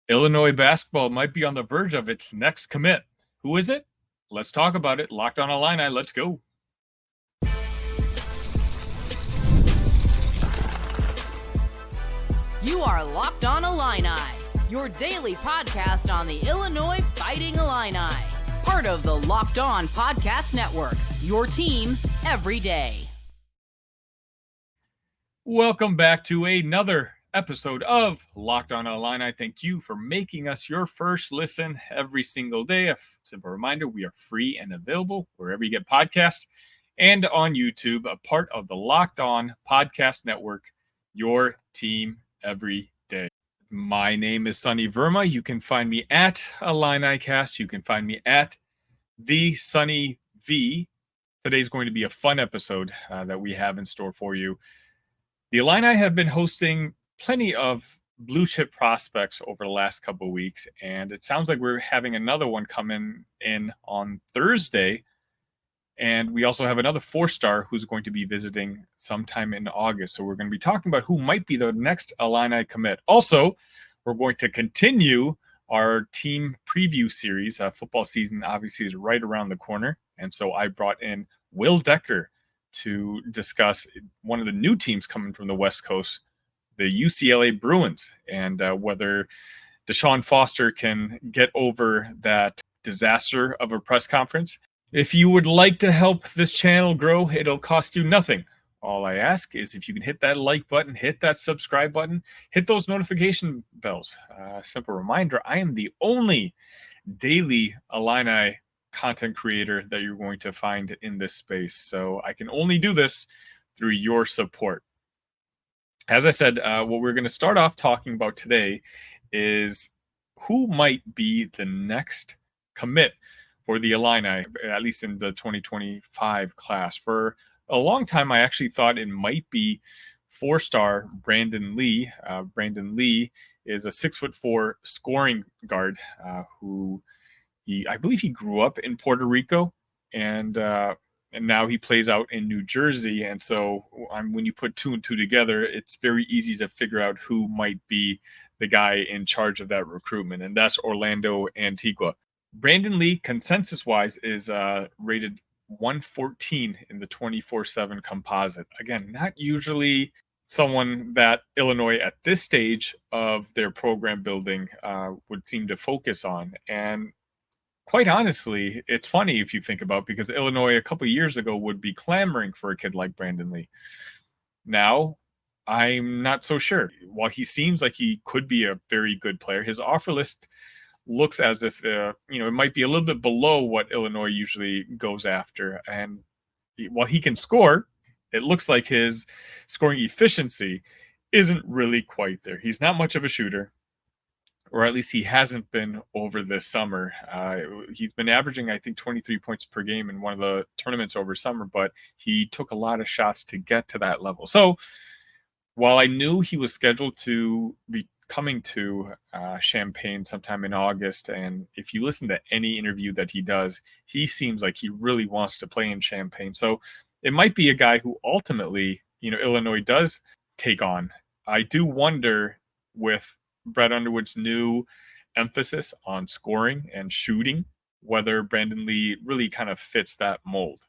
Illinois basketball might be on the verge of its next commit. Who is it? Let's talk about it. Locked On Illini. Let's go. You are Locked On Illini, your daily podcast on the Illinois Fighting Illini. Part of the Locked On Podcast Network, your team every day. Welcome back to another episode of Locked On Illini. Thank you for making us your first listen every single day. A simple reminder, we are free and available wherever you get podcasts and on YouTube, a part of the Locked On Podcast Network, your team every day. My name is Sunny Verma. You can find me at IlliniCast. You can find me at the Sunny V. Today's going to be a fun episode that we have in store for you. The Illini have been hosting plenty of blue chip prospects over the last couple of weeks, and it sounds like we're having another one coming in on Thursday. And we also have another 4-star who's going to be visiting sometime in August. So we're going to be talking about who might be the next Illini commit. Also, we're going to continue our team preview series. Football season obviously is right around the corner. And so I brought in Will Decker to discuss one of the new teams coming from the West Coast, the UCLA Bruins, and whether Deshaun Foster can get over that disaster of a press conference. If you would like to help this channel grow, it'll cost you nothing. All I ask is if you can hit that like button, hit that subscribe button, hit those notification bells. Simple reminder, I am the only daily Illini content creator that you're going to find in this space. So I can only do this through your support. As I said, what we're going to start off talking about today is who might be the next commit for the Illini, at least in the 2025 class. For a long time, I actually thought it might be 4-star Brandon Lee. Brandon Lee is a 6'4" scoring guard who I believe he grew up in Puerto Rico, and now he plays out in New Jersey. And so when you put 2 and 2 together, it's very easy to figure out who might be the guy in charge of that recruitment, and that's Orlando Antigua. Brandon Lee, consensus-wise, is rated 114 in the 24/7 composite. Again, not usually someone that Illinois at this stage of their program building would seem to focus on. And quite honestly, it's funny if you think about it, because Illinois a couple of years ago would be clamoring for a kid like Brandon Lee. Now, I'm not so sure. While he seems like he could be a very good player, his offer list looks as if it might be a little bit below what Illinois usually goes after. And while he can score, it looks like his scoring efficiency isn't really quite there. He's not much of a shooter, or at least he hasn't been over this summer. He's been averaging, I think, 23 points per game in one of the tournaments over summer, but he took a lot of shots to get to that level. So while I knew he was scheduled to be coming to Champaign sometime in August, and if you listen to any interview that he does, he seems like he really wants to play in Champaign. So it might be a guy who ultimately, Illinois does take on. I do wonder, with Brad Underwood's new emphasis on scoring and shooting, whether Brandon Lee really kind of fits that mold.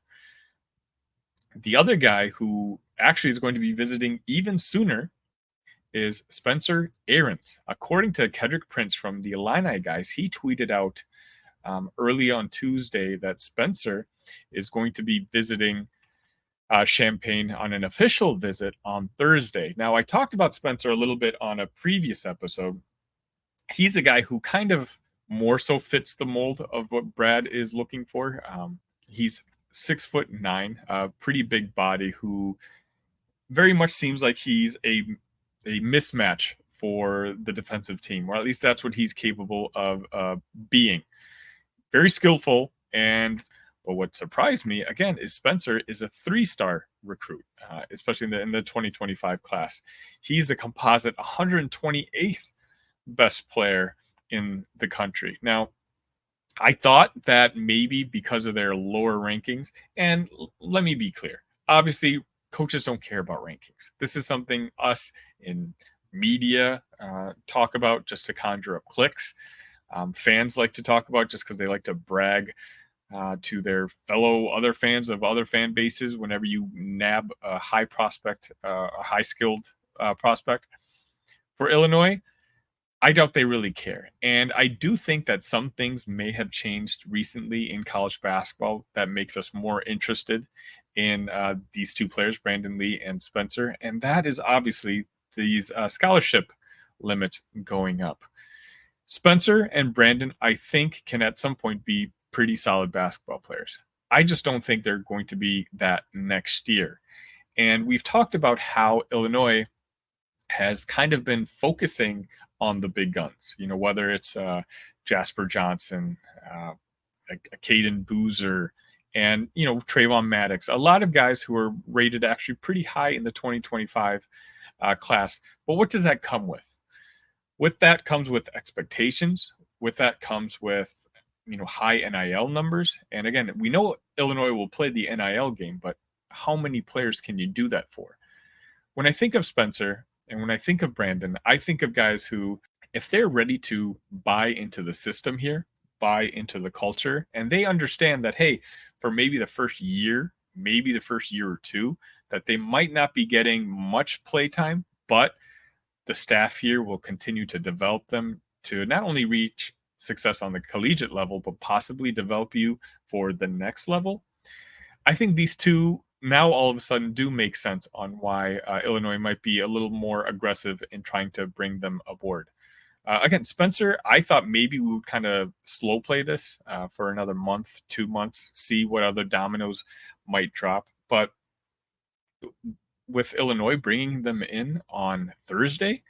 The other guy who actually is going to be visiting even sooner is Spencer Aarons. According to Kedrick Prince from the Illini guys, he tweeted out early on Tuesday that Spencer is going to be visiting Champaign on an official visit on Thursday. Now, I talked about Spencer a little bit on a previous episode. He's a guy who kind of more so fits the mold of what Brad is looking for. He's 6'9", a pretty big body, who very much seems like he's a mismatch for the defensive team, or at least that's what he's capable of being. Very skillful, but what surprised me, again, is Spencer is a 3-star recruit, especially in the 2025 class. He's the composite 128th best player in the country. Now, I thought that maybe because of their lower rankings, and let me be clear, obviously coaches don't care about rankings. This is something us in media talk about just to conjure up clicks. Fans like to talk about just because they like to brag to their fellow other fans of other fan bases whenever you nab a high prospect, a high skilled prospect. For Illinois, I doubt they really care. And I do think that some things may have changed recently in college basketball that makes us more interested in these two players, Brandon Lee and Spencer. And that is obviously these scholarship limits going up. Spencer and Brandon, I think, can at some point be pretty solid basketball players. I just don't think they're going to be that next year. And we've talked about how Illinois has kind of been focusing on the big guns, whether it's Jasper Johnson, Caden Boozer, and, Trayvon Maddox, a lot of guys who are rated actually pretty high in the 2025 class. But what does that come with? With that comes with expectations. With that comes with, high NIL numbers. And again, we know Illinois will play the NIL game, but how many players can you do that for? When I think of Spencer and when I think of Brandon, I think of guys who, if they're ready to buy into the system here, buy into the culture, and they understand that, hey, for maybe the first year or two, that they might not be getting much play time, but the staff here will continue to develop them to not only reach success on the collegiate level, but possibly develop you for the next level. I think these two now all of a sudden do make sense on why Illinois might be a little more aggressive in trying to bring them aboard. Again, Spencer, I thought maybe we would kind of slow play this for another month, 2 months, see what other dominoes might drop. But with Illinois bringing them in on Thursday,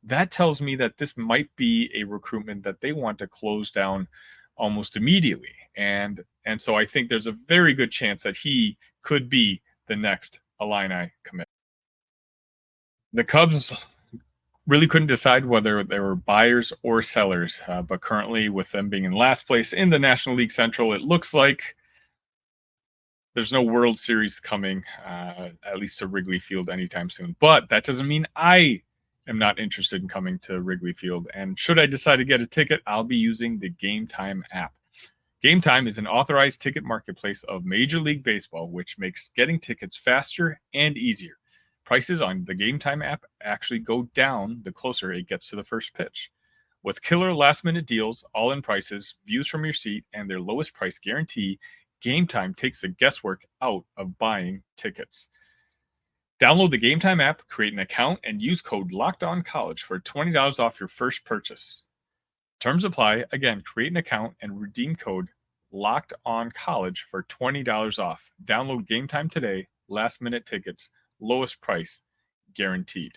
that tells me that this might be a recruitment that they want to close down almost immediately. And so I think there's a very good chance that he could be the next Illini commit. The Cubs really couldn't decide whether they were buyers or sellers, but currently with them being in last place in the National League Central, it looks like there's no World Series coming, at least to Wrigley Field anytime soon. But that doesn't mean I am not interested in coming to Wrigley Field. And should I decide to get a ticket, I'll be using the Game Time app. Game Time is an authorized ticket marketplace of Major League Baseball, which makes getting tickets faster and easier. Prices on the Game Time app actually go down the closer it gets to the first pitch. With killer last-minute deals, all-in prices, views from your seat, and their lowest price guarantee, Game Time takes the guesswork out of buying tickets. Download the Game Time app, create an account, and use code LOCKEDONCollege for $20 off your first purchase. Terms apply. Again, create an account and redeem code LOCKEDONCollege for $20 off. Download Game Time today. Last-minute tickets, lowest price, guaranteed.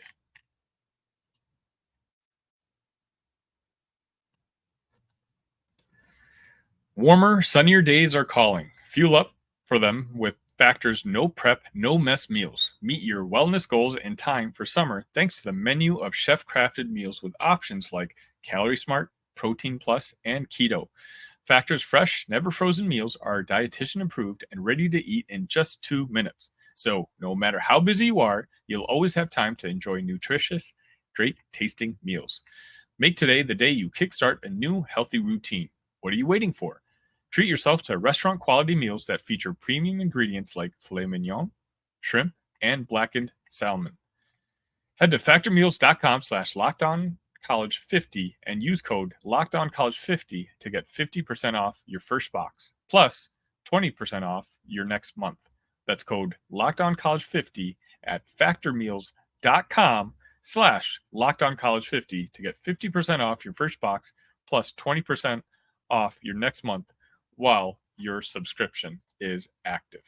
Warmer, sunnier days are calling. Fuel up for them with Factor's no prep, no mess meals. Meet your wellness goals in time for summer thanks to the menu of chef-crafted meals with options like Calorie Smart, Protein Plus, and Keto. Factor's fresh, never frozen meals are dietitian approved and ready to eat in just 2 minutes. So no matter how busy you are, you'll always have time to enjoy nutritious, great tasting meals. Make today the day you kickstart a new healthy routine. What are you waiting for? Treat yourself to restaurant quality meals that feature premium ingredients like filet mignon, shrimp, and blackened salmon. Head to factormeals.com/lockedoncollege50 and use code LOCKEDONCollege50 to get 50% off your first box, plus 20% off your next month. That's code LOCKEDONCollege50 at factormeals.com/LOCKEDONCollege50 to get 50% off your first box, plus 20% off your next month while your subscription is active.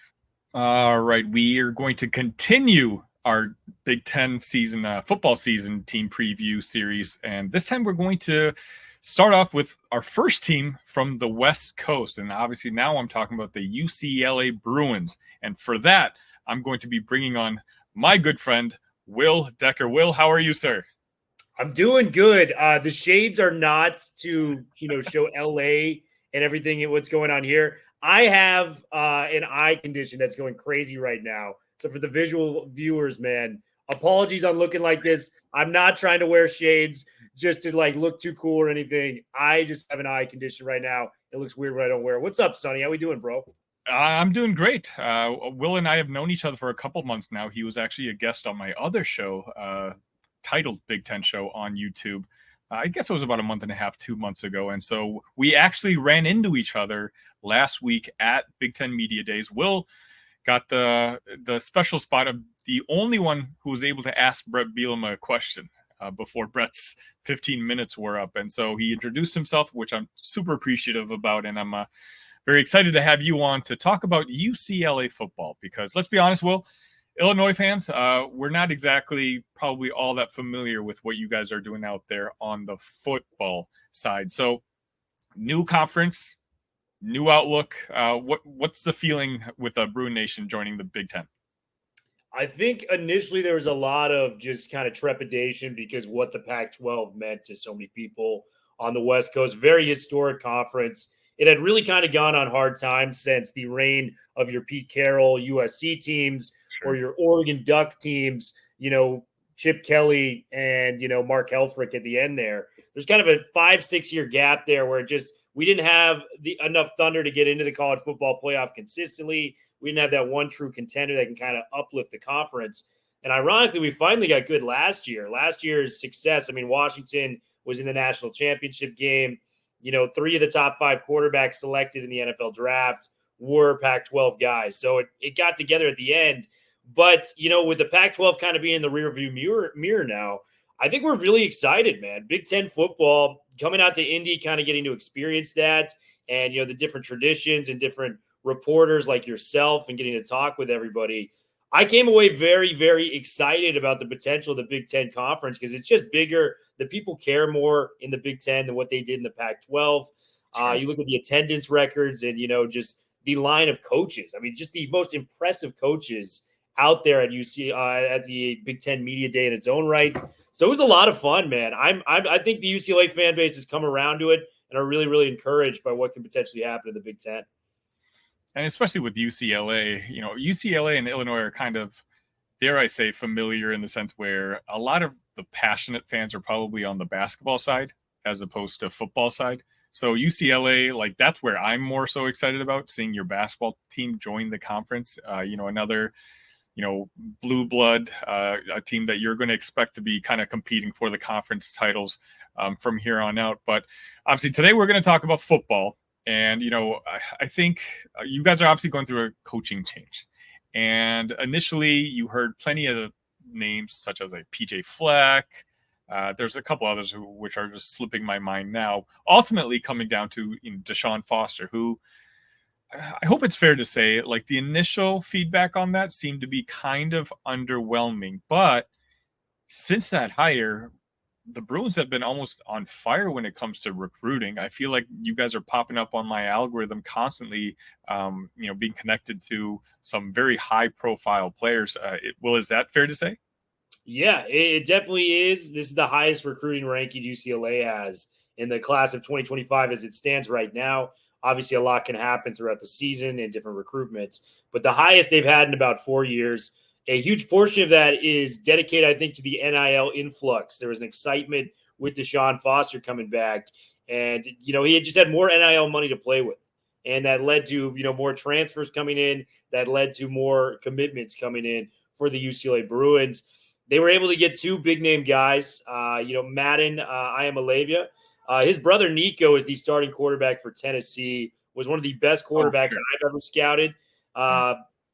All right, we are going to continue our Big Ten season, football season team preview series. And this time we're going to start off with our first team from the West Coast. And obviously now I'm talking about the UCLA Bruins. And for that, I'm going to be bringing on my good friend, Will Decker. Will, how are you, sir? I'm doing good. The shades are not to, show LA and everything and what's going on here. I have an eye condition that's going crazy right now. So for the visual viewers, man, Apologies on looking like this. I'm not trying to wear shades just to like look too cool or anything. I just have an eye condition right now. It looks weird when I don't wear it. What's up, Sunny? How we doing, bro? I'm doing great. Will and I have known each other for a couple months now. He was actually a guest on my other show, titled Big Ten Show on YouTube. I guess it was about a month and a half, 2 months ago. And so we actually ran into each other last week at Big Ten Media Days. Will got the special spot of the only one who was able to ask Brett Bielema a question before Brett's 15 minutes were up. And so he introduced himself, which I'm super appreciative about. And I'm very excited to have you on to talk about UCLA football, because let's be honest, Will, Illinois fans, we're not exactly probably all that familiar with what you guys are doing out there on the football side. So new conference, new outlook. What's the feeling with Bruin Nation joining the Big Ten? I think initially there was a lot of just kind of trepidation because what the Pac-12 meant to so many people on the West Coast. Very historic conference. It had really kind of gone on hard times since the reign of your Pete Carroll USC teams or your Oregon Duck teams, Chip Kelly and, Mark Helfrich at the end there. There's kind of a 5-6 year gap there where we didn't have enough thunder to get into the college football playoff consistently. We didn't have that one true contender that can kind of uplift the conference. And ironically, we finally got good last year. Last year's success, Washington was in the national championship game. 3 of the top 5 quarterbacks selected in the NFL draft were Pac-12 guys. So it got together at the end. But, with the Pac-12 kind of being in the rearview mirror now, I think we're really excited, man. Big Ten football coming out to Indy, kind of getting to experience that and, the different traditions and different reporters like yourself and getting to talk with everybody. I came away very, very excited about the potential of the Big Ten conference because it's just bigger. The people care more in the Big Ten than what they did in the Pac-12. Sure. You look at the attendance records and, just the line of coaches. Just the most impressive coaches out there at at the Big Ten Media Day in its own right. So it was a lot of fun, man. I think the UCLA fan base has come around to it and are really, really encouraged by what can potentially happen in the Big Ten. And especially with UCLA, UCLA and Illinois are kind of, dare I say, familiar in the sense where a lot of the passionate fans are probably on the basketball side as opposed to football side. So UCLA, that's where I'm more so excited about seeing your basketball team join the conference. Another, blue blood, a team that you're going to expect to be kind of competing for the conference titles from here on out. But obviously today we're going to talk about football. And, I think you guys are obviously going through a coaching change. And initially you heard plenty of names such as PJ Fleck. There's a couple others which are just slipping my mind now. Ultimately coming down to Deshaun Foster, who I hope it's fair to say, the initial feedback on that seemed to be kind of underwhelming. But since that hire, the Bruins have been almost on fire when it comes to recruiting. I feel like you guys are popping up on my algorithm constantly, being connected to some very high profile players. Is that fair to say? Yeah, it definitely is. This is the highest recruiting ranking UCLA has in the class of 2025 as it stands right now. Obviously, a lot can happen throughout the season and different recruitments, but the highest they've had in about 4 years. A huge portion of that is dedicated, I think, to the NIL influx. There was an excitement with Deshaun Foster coming back, and, he had just had more NIL money to play with, and that led to, more transfers coming in, that led to more commitments coming in for the UCLA Bruins. They were able to get 2 big-name guys, Madden Iamaleava. His brother Nico is the starting quarterback for Tennessee, was one of the best quarterbacks I've ever scouted.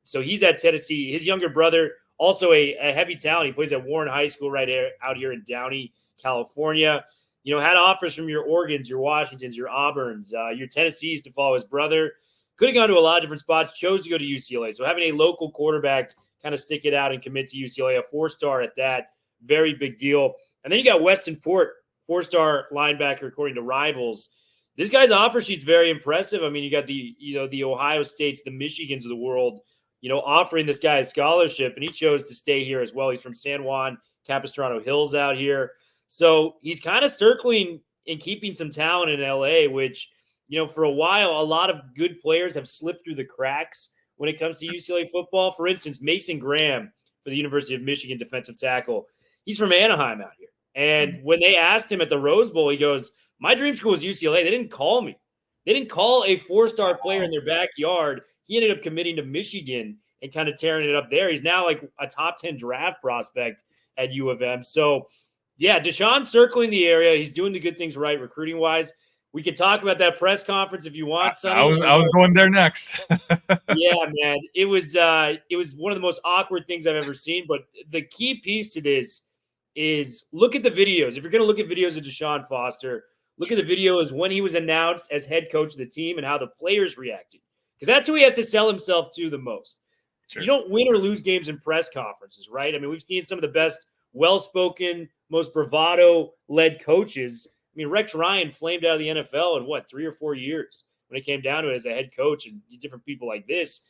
So he's at Tennessee. His younger brother, also a heavy talent. He plays at Warren High School out here in Downey, California. Had offers from your Oregons, your Washingtons, your Auburns, your Tennessees to follow his brother. Could have gone to a lot of different spots, chose to go to UCLA. So having a local quarterback kind of stick it out and commit to UCLA, a 4-star at that, very big deal. And then you got Weston Port, 4-star linebacker, according to Rivals. This guy's offer sheet's very impressive. You got the Ohio States, the Michigans of the world, offering this guy a scholarship, and he chose to stay here as well. He's from San Juan Capistrano Hills out here. So he's kind of circling and keeping some talent in LA, which, for a while, a lot of good players have slipped through the cracks when it comes to UCLA football. For instance, Mason Graham for the University of Michigan defensive tackle. He's from Anaheim out here. And when they asked him at the Rose Bowl, he goes, my dream school is UCLA. They didn't call me. They didn't call a 4-star player in their backyard. He ended up committing to Michigan and kind of tearing it up there. He's now like a top 10 draft prospect at U of M. So, yeah, Deshaun's circling the area. He's doing the good things right recruiting-wise. We could talk about that press conference if you want, Sunny. I was going there next. Yeah, man. It was one of the most awkward things I've ever seen. But the key piece to this is look at the videos. If you're going to look at videos of Deshaun Foster, look at the videos when he was announced as head coach of the team and how the players reacted. Because that's who he has to sell himself to the most. Sure. You don't win or lose games in press conferences, right? I mean, we've seen some of the best well-spoken, most bravado-led coaches. I mean, Rex Ryan flamed out of the NFL in, 3 or 4 years when it came down to it as a head coach and different people like this.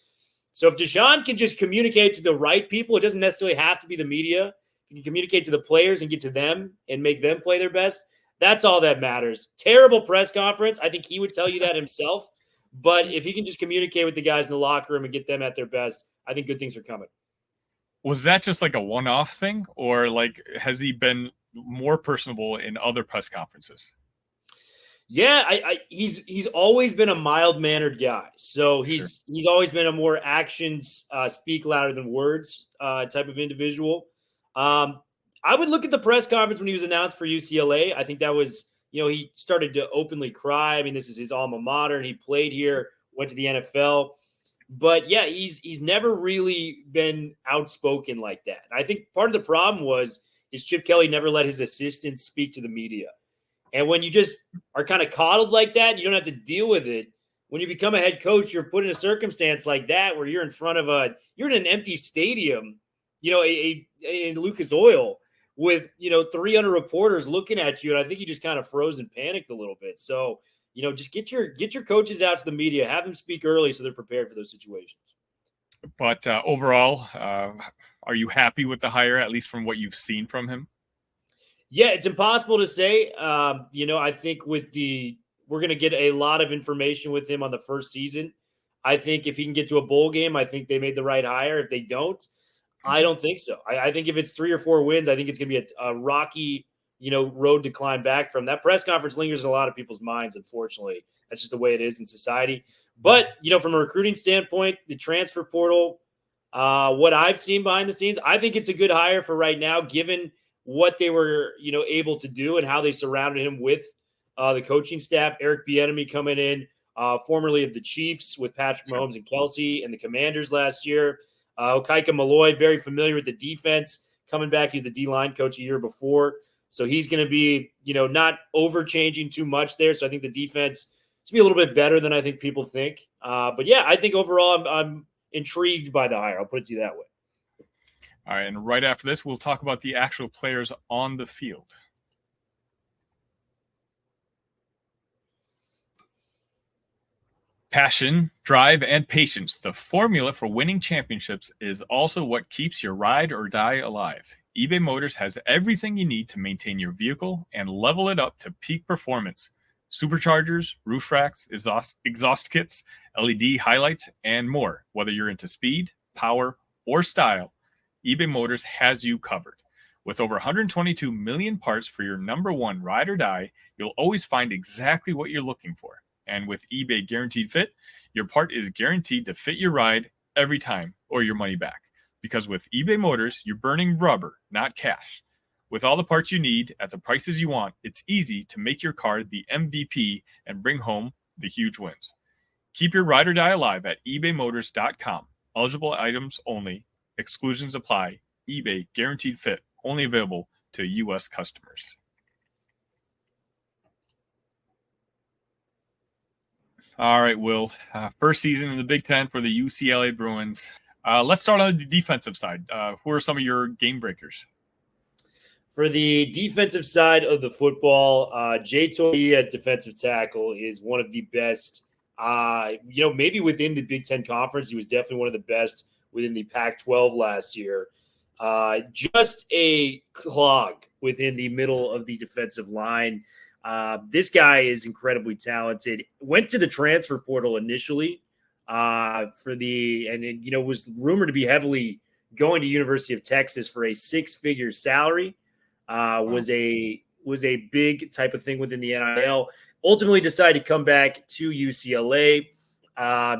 So if Deshaun can just communicate to the right people, it doesn't necessarily have to be the media. If he can communicate to the players and get to them and make them play their best, that's all that matters. Terrible press conference. I think he would tell you that himself. But if he can just communicate with the guys in the locker room and get them at their best, I think good things are coming. Was that just like a one-off thing, or like has he been more personable in other press conferences? Yeah, he's always been a mild-mannered guy. So he's always been a more actions speak louder than words type of individual. I would look at the press conference when he was announced for UCLA. I think that was, he started to openly cry. I mean, this is his alma mater, and he played here, went to the NFL. But, yeah, he's never really been outspoken like that. And I think part of the problem is Chip Kelly never let his assistants speak to the media. And when you just are kind of coddled like that, you don't have to deal with it. When you become a head coach, you're put in a circumstance like that where you're in front of you're in an empty stadium, in Lucas Oil with, 300 reporters looking at you. And I think you just kind of froze and panicked a little bit. So, just get your coaches out to the media, have them speak early so they're prepared for those situations. But overall, are you happy with the hire, at least from what you've seen from him? Yeah, it's impossible to say. I think we're going to get a lot of information with him on the first season. I think if he can get to a bowl game, I think they made the right hire. If they don't, I don't think so. I think if it's 3 or 4 wins, I think it's going to be a rocky, road to climb back from. That press conference lingers in a lot of people's minds, unfortunately. That's just the way it is in society. But, from a recruiting standpoint, the transfer portal, what I've seen behind the scenes, I think it's a good hire for right now, given what they were, able to do and how they surrounded him with the coaching staff. Eric Bieniemy coming in, formerly of the Chiefs with Patrick Mahomes and Kelsey and the Commanders last year. Okaika Malloy, very familiar with the defense, coming back. He's the D-line coach a year before. So he's going to be, not overchanging too much there. So I think the defense is going to be a little bit better than I think people think. But yeah, I think overall I'm intrigued by the hire. I'll put it to you that way. All right, and right after this, we'll talk about the actual players on the field. Passion, drive, and patience, the formula for winning championships, is also what keeps your ride or die alive. eBay Motors has everything you need to maintain your vehicle and level it up to peak performance. Superchargers, roof racks, exhaust kits, LED highlights, and more. Whether you're into speed, power, or style, eBay Motors has you covered. With over 122 million parts for your number one ride or die, you'll always find exactly what you're looking for. And with eBay Guaranteed Fit, your part is guaranteed to fit your ride every time or your money back. Because with eBay Motors, you're burning rubber, not cash. With all the parts you need at the prices you want, it's easy to make your car the MVP and bring home the huge wins. Keep your ride or die alive at ebaymotors.com. Eligible items only. Exclusions apply. eBay Guaranteed Fit. Only available to U.S. customers. All right, Will. First season in the Big Ten for the UCLA Bruins. Let's start on the defensive side. Who are some of your game breakers? For the defensive side of the football, Jay Toye at defensive tackle is one of the best, maybe within the Big Ten Conference. He was definitely one of the best within the Pac-12 last year. Just a clog within the middle of the defensive line. This guy is incredibly talented. Went to the transfer portal initially was rumored to be heavily going to University of Texas for a 6-figure salary. Was a big type of thing within the NIL. Ultimately decided to come back to UCLA.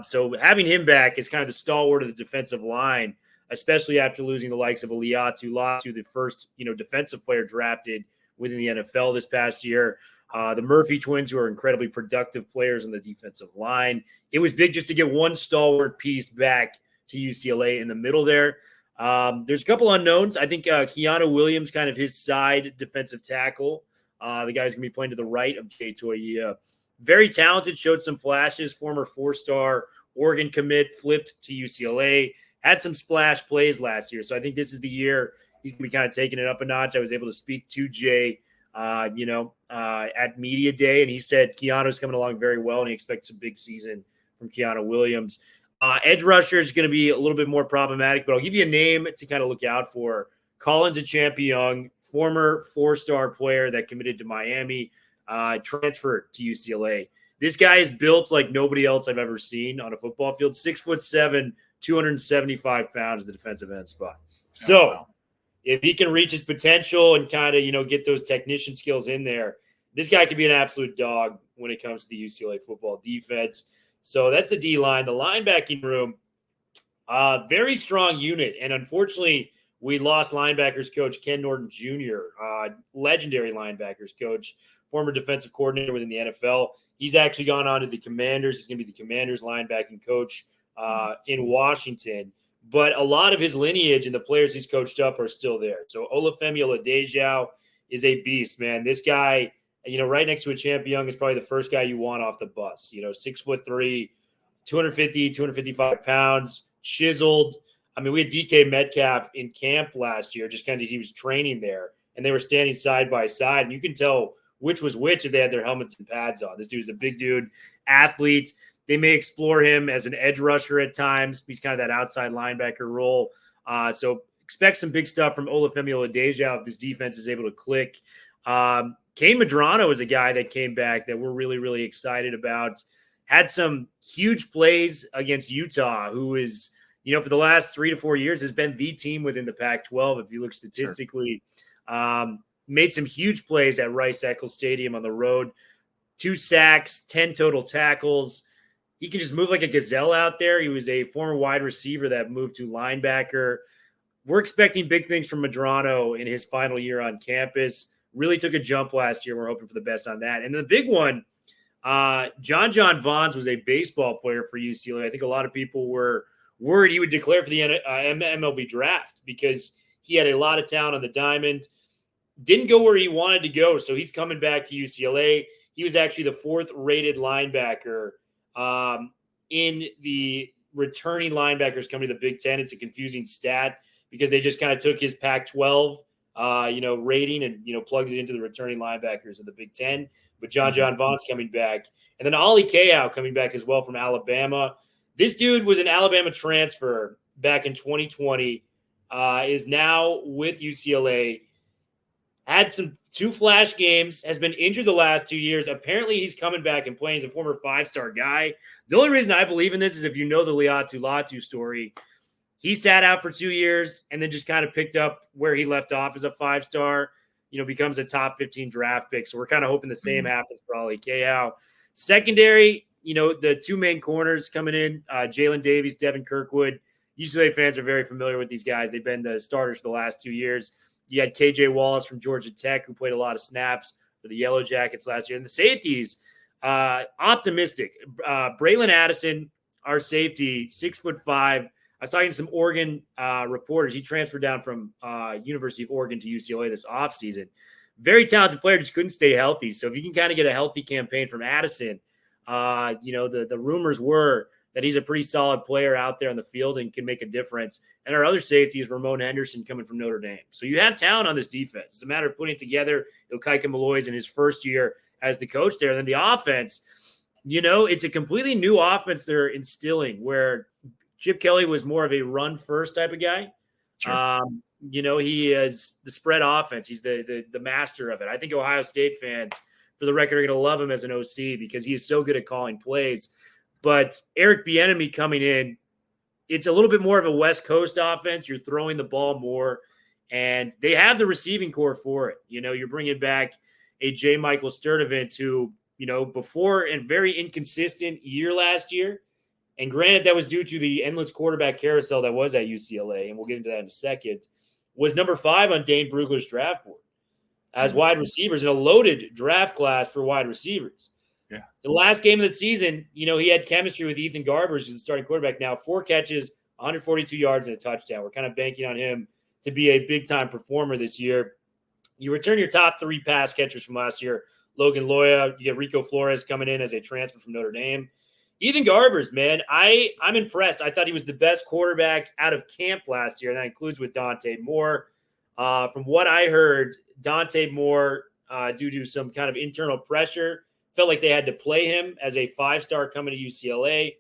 So having him back is kind of the stalwart of the defensive line, especially after losing the likes of Aliatu Latu, the first, defensive player drafted within the NFL this past year. The Murphy twins, who are incredibly productive players on the defensive line. It was big just to get one stalwart piece back to UCLA in the middle there. There's a couple unknowns. I think Keanu Williams, kind of his side defensive tackle. The guy's going to be playing to the right of Jay Toia. Very talented, showed some flashes. Former 4-star Oregon commit, flipped to UCLA. Had some splash plays last year. So I think this is the year he's going to be kind of taking it up a notch. I was able to speak to Jay, at Media Day, and he said Keanu's coming along very well, and he expects a big season from Keanu Williams. Edge rusher is going to be a little bit more problematic, but I'll give you a name to kind of look out for. Collins Achampionyoung, former 4-star player that committed to Miami, transferred to UCLA. This guy is built like nobody else I've ever seen on a football field. 6'7", 275 pounds at the defensive end spot. So wow. If he can reach his potential and kind of, get those technician skills in there, this guy could be an absolute dog when it comes to the UCLA football defense. So that's the D-line. The linebacking room, very strong unit. And unfortunately, we lost linebackers coach Ken Norton Jr., legendary linebackers coach, former defensive coordinator within the NFL. He's actually gone on to the Commanders. He's going to be the Commanders linebacking coach in Washington. But a lot of his lineage and the players he's coached up are still there. So Olufemi Oladejo is a beast, man. This guy, right next to Achampionyoung is probably the first guy you want off the bus. 6'3", 250, 255 pounds, chiseled. I mean, we had DK Metcalf in camp last year, just kind of he was training there, and they were standing side by side, and you can tell which was which if they had their helmets and pads on. This dude's a big dude, athlete. They may explore him as an edge rusher at times. He's kind of that outside linebacker role. So expect some big stuff from Olufemi Oladejo if this defense is able to click. Kane Medrano is a guy that came back that we're really, really excited about. Had some huge plays against Utah, who is, for the last 3 to 4 years has been the team within the Pac-12. If you look statistically, made some huge plays at Rice-Eccles Stadium on the road. 2 sacks, 10 total tackles. He can just move like a gazelle out there. He was a former wide receiver that moved to linebacker. We're expecting big things from Medrano in his final year on campus. Really took a jump last year. We're hoping for the best on that. And the big one, John Vaughns was a baseball player for UCLA. I think a lot of people were worried he would declare for the MLB draft because he had a lot of talent on the diamond. Didn't go where he wanted to go, so he's coming back to UCLA. He was actually the 4th rated linebacker in the returning linebackers coming to the Big Ten. It's a confusing stat because they just kind of took his Pac-12, rating and, plugged it into the returning linebackers of the Big Ten. But John Vaughns coming back. And then Ollie Kayau coming back as well from Alabama. This dude was an Alabama transfer back in 2020, is now with UCLA. Had 2 flash games, has been injured the last 2 years. Apparently, he's coming back and playing as a former 5-star guy. The only reason I believe in this is if you know the Liatu Latu story. He sat out for 2 years and then just kind of picked up where he left off as a 5-star, becomes a top 15 draft pick. So we're kind of hoping the same happens for Ollie Kayau. Secondary, the 2 main corners coming in, Jalen Davies, Devin Kirkwood. UCLA fans are very familiar with these guys. They've been the starters for the last 2 years. You had KJ Wallace from Georgia Tech, who played a lot of snaps for the Yellow Jackets last year. And the safeties, optimistic. Braylon Addison, our safety, 6'5". I was talking to some Oregon reporters. He transferred down from University of Oregon to UCLA this offseason. Very talented player, just couldn't stay healthy. So if you can kind of get a healthy campaign from Addison, the rumors were that he's a pretty solid player out there on the field and can make a difference. And our other safety is Ramon Henderson coming from Notre Dame. So you have talent on this defense. It's a matter of putting it together. Ilkaika Malloy's in his first year as the coach there. And then the offense, it's a completely new offense they're instilling where Chip Kelly was more of a run-first type of guy. Sure. He is the spread offense. He's the master of it. I think Ohio State fans, for the record, are going to love him as an OC because he is so good at calling plays. But Eric Bieniemy coming in, it's a little bit more of a West Coast offense. You're throwing the ball more, and they have the receiving core for it. You're bringing back a J. Michael Sturdivant who, before a very inconsistent year last year. And granted, that was due to the endless quarterback carousel that was at UCLA, and we'll get into that in a second, was number 5 on Dane Brugler's draft board as wide receivers in a loaded draft class for wide receivers. Yeah. The last game of the season, he had chemistry with Ethan Garbers, who's the starting quarterback now, 4 catches, 142 yards, and a touchdown. We're kind of banking on him to be a big-time performer this year. You return your top 3 pass catchers from last year, Logan Loya. You get Rico Flores coming in as a transfer from Notre Dame. Ethan Garbers, man, I'm impressed. I thought he was the best quarterback out of camp last year, and that includes with Dante Moore. From what I heard, Dante Moore, due to some kind of internal pressure, felt like they had to play him as a 5-star coming to UCLA.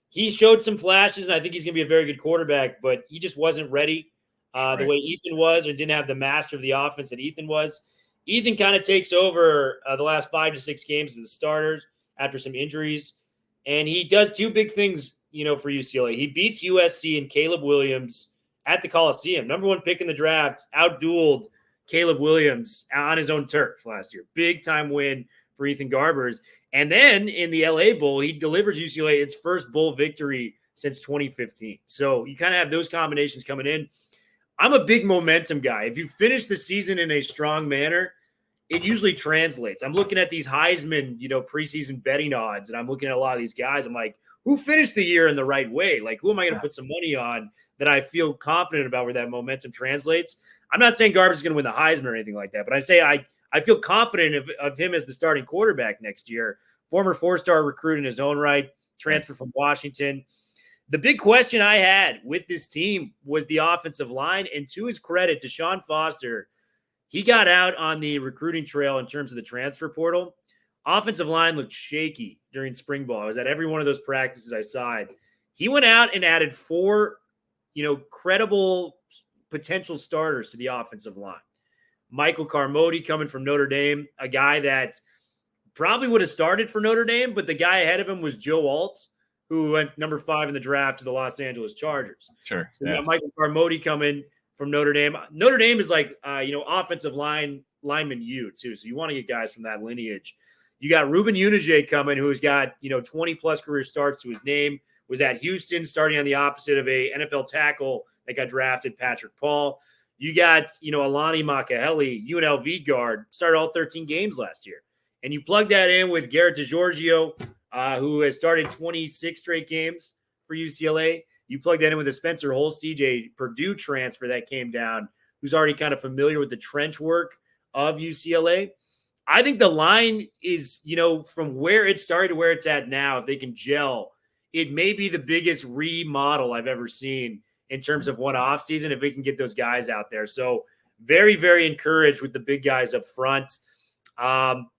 He showed some flashes, and I think he's going to be a very good quarterback, but he just wasn't ready the way Ethan was, or didn't have the master of the offense that Ethan was. Ethan kind of takes over the last 5 to 6 games as the starters after some injuries. And he does 2 big things, for UCLA. He beats USC and Caleb Williams at the Coliseum. Number 1 pick in the draft, outdueled Caleb Williams on his own turf last year. Big-time win for Ethan Garbers. And then in the LA Bowl, he delivers UCLA its first bowl victory since 2015. So you kind of have those combinations coming in. I'm a big momentum guy. If you finish the season in a strong manner, it usually translates. I'm looking at these Heisman, preseason betting odds, and I'm looking at a lot of these guys. I'm like, who finished the year in the right way? Like, who am I going to put some money on that I feel confident about where that momentum translates? I'm not saying Garbers is going to win the Heisman or anything like that, but I say I feel confident of him as the starting quarterback next year. Former 4-star recruit in his own right, transfer from Washington. The big question I had with this team was the offensive line, and to his credit, Deshaun Foster, he got out on the recruiting trail in terms of the transfer portal. Offensive line looked shaky during spring ball. I was at every one of those practices I saw it. He went out and added 4, credible potential starters to the offensive line. Michael Carmody coming from Notre Dame, a guy that probably would have started for Notre Dame, but the guy ahead of him was Joe Alt, who went number 5 in the draft to the Los Angeles Chargers. Sure. So Michael Carmody coming from Notre Dame. Notre Dame is like, offensive lineman U too. So you want to get guys from that lineage. You got Ruben Unige coming, who's got, 20-plus career starts to his name, was at Houston, starting on the opposite of a NFL tackle that got drafted, Patrick Paul. You got, Alani Makaheli, UNLV guard, started all 13 games last year. And you plug that in with Garrett DiGiorgio, who has started 26 straight games for UCLA. You plug that in with a Spencer Holstage, a Purdue transfer that came down, who's already kind of familiar with the trench work of UCLA. I think the line is, from where it started to where it's at now, if they can gel, it may be the biggest remodel I've ever seen in terms of one offseason if we can get those guys out there. So very, very encouraged with the big guys up front.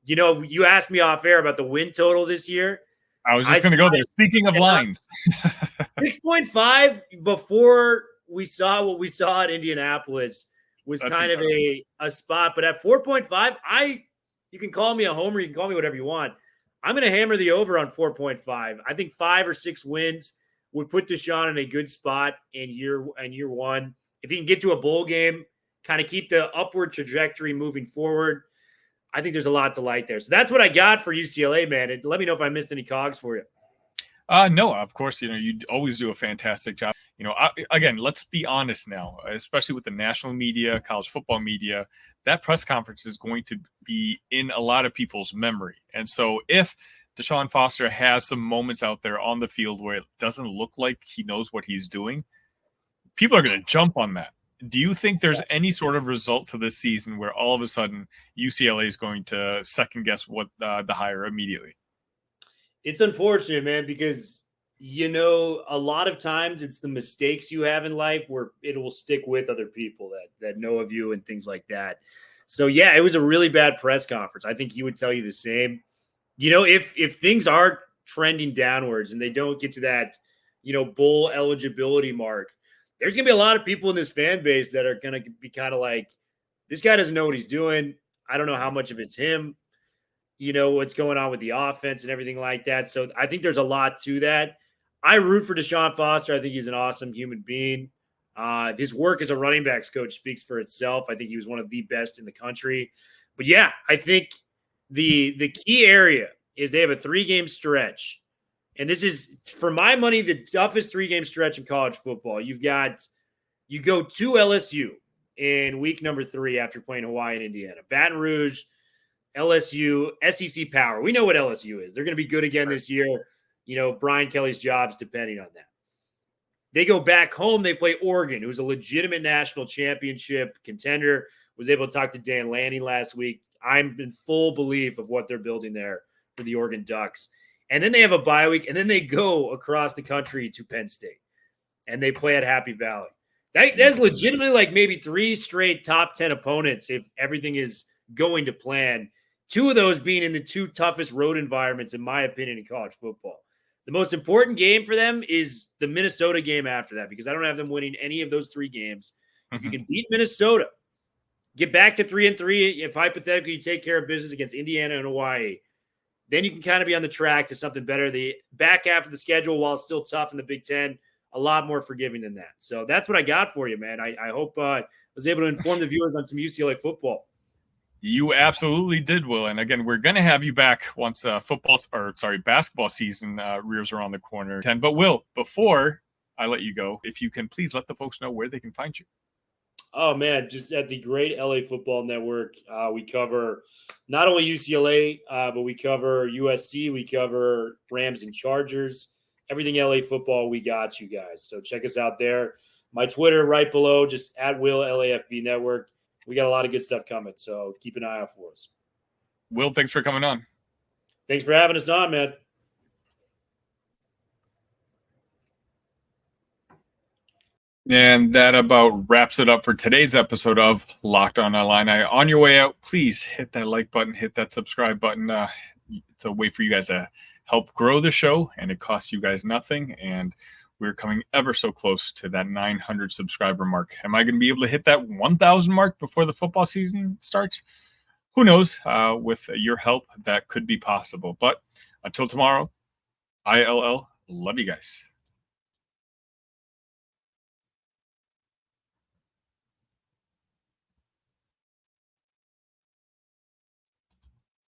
You asked me off air about the win total this year. I was just going to go there. Speaking of lines. 6.5 before we saw what we saw at Indianapolis was That's kind incredible. Of a spot. But at 4.5, you can call me a homer. You can call me whatever you want. I'm going to hammer the over on 4.5. I think 5 or 6 wins would put Deshaun in a good spot in year one. If he can get to a bowl game, kind of keep the upward trajectory moving forward, I think there's a lot to like there. So that's what I got for UCLA, man. And let me know if I missed any cogs for you. No, of course, you always do a fantastic job. Again, let's be honest now, especially with the national media, college football media, that press conference is going to be in a lot of people's memory. And so if Deshaun Foster has some moments out there on the field where it doesn't look like he knows what he's doing, people are going to jump on that. Do you think there's any sort of result to this season where all of a sudden UCLA is going to second guess what the hire immediately? It's unfortunate, man, because, a lot of times it's the mistakes you have in life where it will stick with other people that know of you and things like that. So, yeah, it was a really bad press conference. I think he would tell you the same. If things are trending downwards and they don't get to that, bowl eligibility mark, there's going to be a lot of people in this fan base that are going to be kind of like, this guy doesn't know what he's doing. I don't know how much of it's him, what's going on with the offense and everything like that. So I think there's a lot to that. I root for Deshaun Foster. I think he's an awesome human being. His work as a running backs coach speaks for itself. I think he was one of the best in the country. But yeah, I think the key area is they have a 3-game stretch. And this is, for my money, the toughest 3-game stretch in college football. You go to LSU in week number 3 after playing Hawaii and Indiana. Baton Rouge, LSU, SEC power. We know what LSU is. They're going to be good again this year. Brian Kelly's job's depending on that. They go back home. They play Oregon, who's a legitimate national championship contender. Was able to talk to Dan Lanning last week. I'm in full belief of what they're building there for the Oregon Ducks. And then they have a bye week, and then they go across the country to Penn State, and they play at Happy Valley. That's legitimately like maybe 3 straight top 10 opponents if everything is going to plan. 2 of those being in the 2 toughest road environments, in my opinion, in college football. The most important game for them is the Minnesota game after that, because I don't have them winning any of those 3 games. If you can beat Minnesota, get back to 3-3, if hypothetically you take care of business against Indiana and Hawaii, then you can kind of be on the track to something better. The back half of the schedule, while it's still tough in the Big Ten, a lot more forgiving than that. So that's what I got for you, man. I hope I was able to inform the viewers on some UCLA football. You absolutely did, Will. And again, we're going to have you back once basketball season rears around the corner. But Will, before I let you go, if you can please let the folks know where they can find you. Oh, man, just at the Great LA Football Network, we cover not only UCLA, but we cover USC, we cover Rams and Chargers. Everything LA football, we got you guys. So check us out there. My Twitter right below, just at Will LAFB Network. We got a lot of good stuff coming, so keep an eye out for us. Will, thanks for coming on. Thanks for having us on, man. And that about wraps it up for today's episode of Locked On Illini. On your way out, please hit that like button, hit that subscribe button. It's a way for you guys to help grow the show, and it costs you guys nothing. And we're coming ever so close to that 900 subscriber mark. Am I going to be able to hit that 1,000 mark before the football season starts? Who knows? With your help, that could be possible. But until tomorrow, ILL, love you guys.